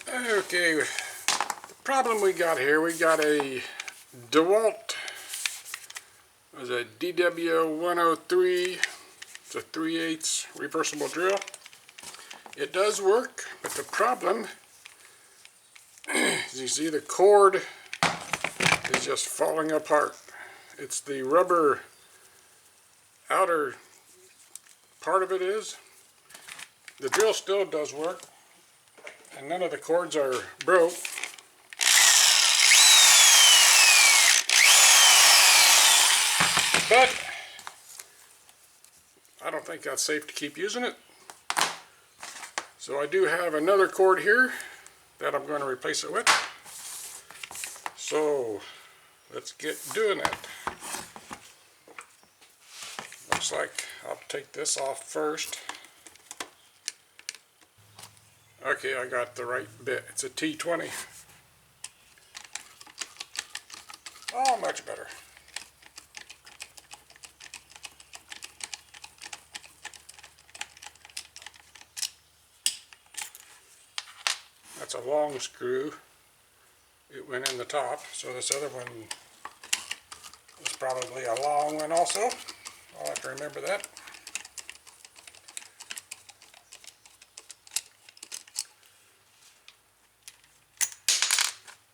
Okay, the problem we got here, we got a dewalt. It was a DW103. It's a 3/8 reversible drill. It does work, but the problem is you see the cord is just falling apart. It's the rubber outer part of it is. The drill still does work, and none of the cords are broke. But I don't think that's safe to keep using it. So I do have another cord here that I'm going to replace it with. So let's get doing it. Looks like I'll take this off first. Okay, I got the right bit. It's a T20. Oh, much better. That's a long screw. It went in the top, so this other one is probably a long one also. I'll have to remember that.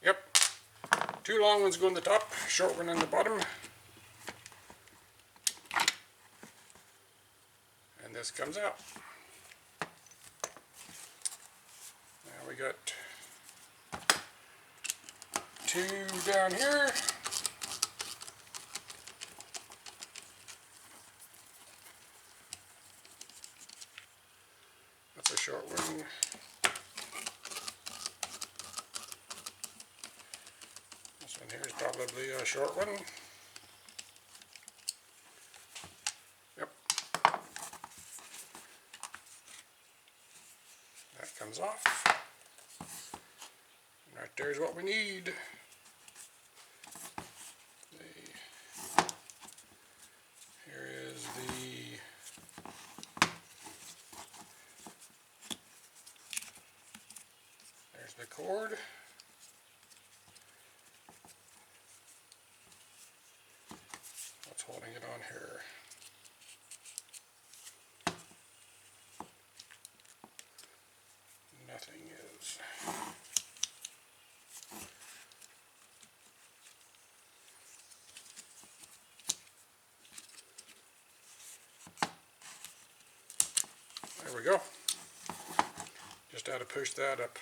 Yep, two long ones go in the top, short one in the bottom. And this comes out. Now we got two down here. That's a short one. This one here is probably a short one. Yep. That comes off. And right there's what we need. Here is there's the cord. What's holding it on here? Nothing is. There we go. Just had to push that up.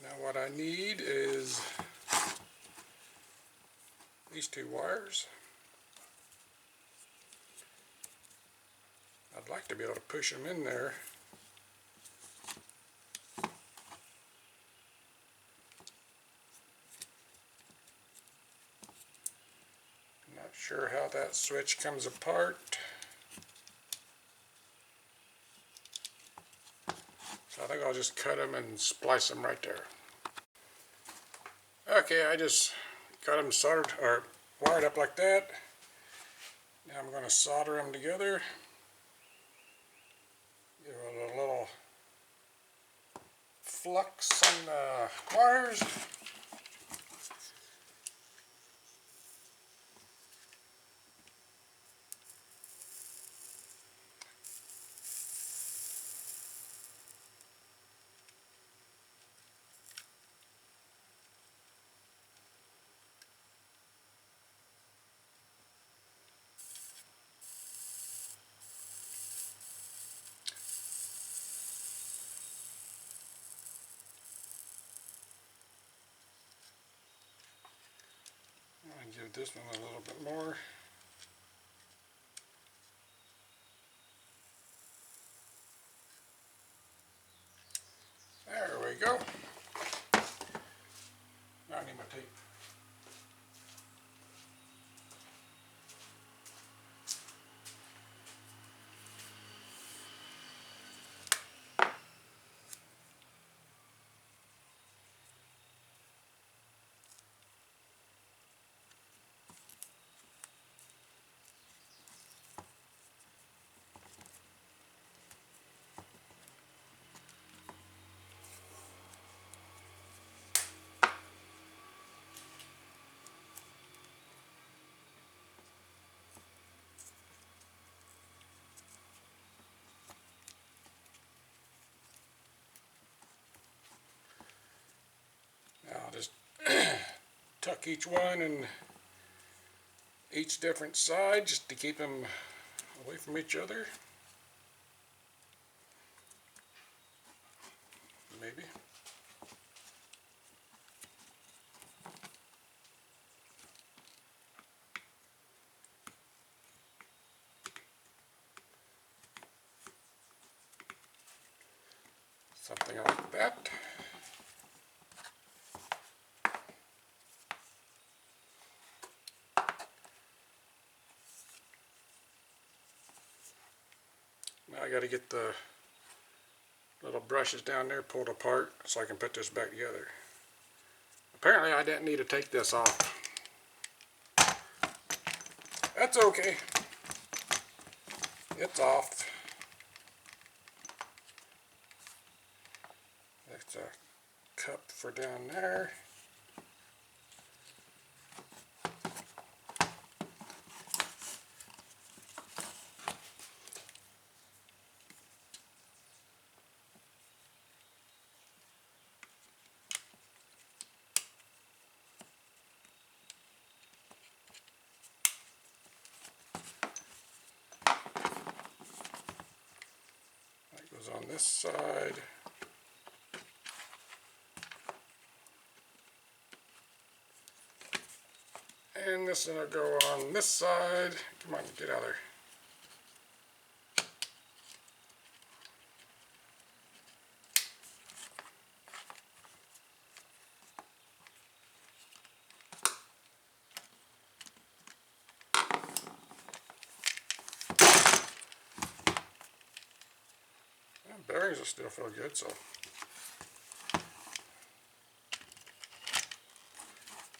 Now what I need is these two wires. I'd like to be able to push them in there. Not sure how that switch comes apart. So I think I'll just cut them and splice them right there. Okay, I just got them soldered or wired up like that. Now I'm going to solder them together. Give it a little flux on the wires. Give this one a little bit more. There we go. Now I need my tape. tuck each one in each different side just to keep them away from each other. Maybe. Something like that. Now I got to get the little brushes down there pulled apart so I can put this back together. Apparently I didn't need to take this off. That's okay. It's off. That's a cup for down there. That goes on this side. And this will go on this side. Come on, get out of there. The bearings will still feel good, so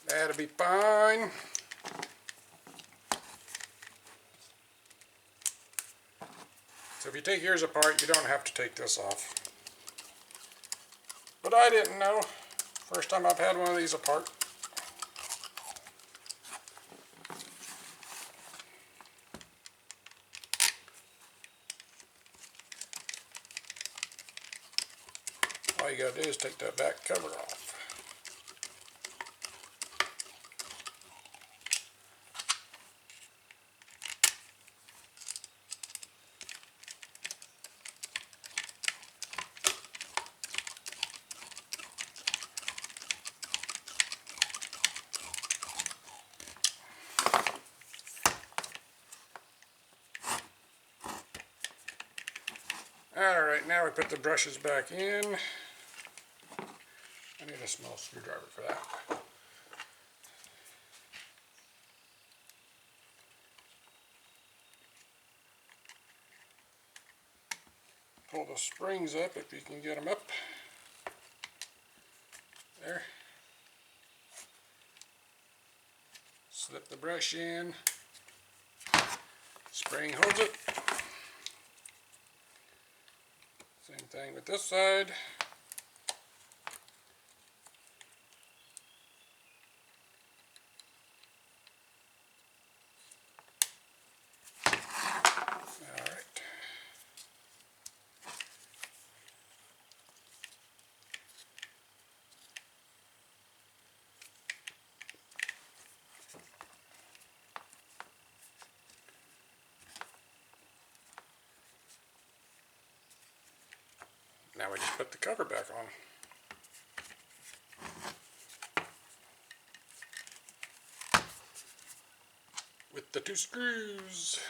that'll be fine. So if you take yours apart, you don't have to take this off. But I didn't know. First time I've had one of these apart. All you gotta do is take that back cover off. Alright, now we put the brushes back in. I need a small screwdriver for that. Pull the springs up if you can get them up. There. Slip the brush in. Spring holds it. Same thing with this side. Alright. Now we just put the cover back on. With the 2 screws.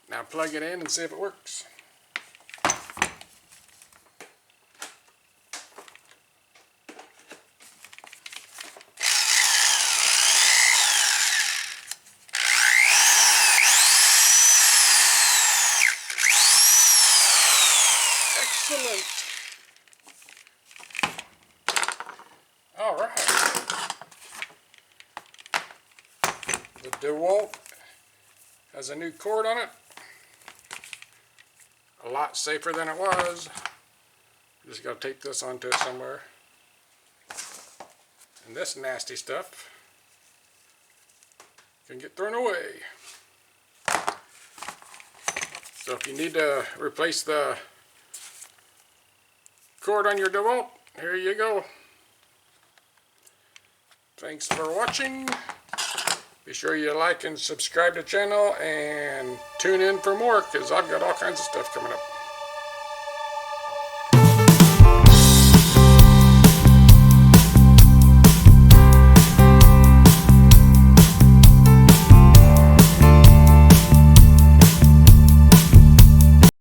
Now plug it in and see if it works. Excellent. All right. dewalt has a new cord on it. A lot safer than it was. Just got to tape this onto it somewhere. And this nasty stuff can get thrown away. So if you need to replace the cord on your dewalt, here you go. Thanks for watching. Be sure you like and subscribe to the channel and tune in for more, because I've got all kinds of stuff coming up.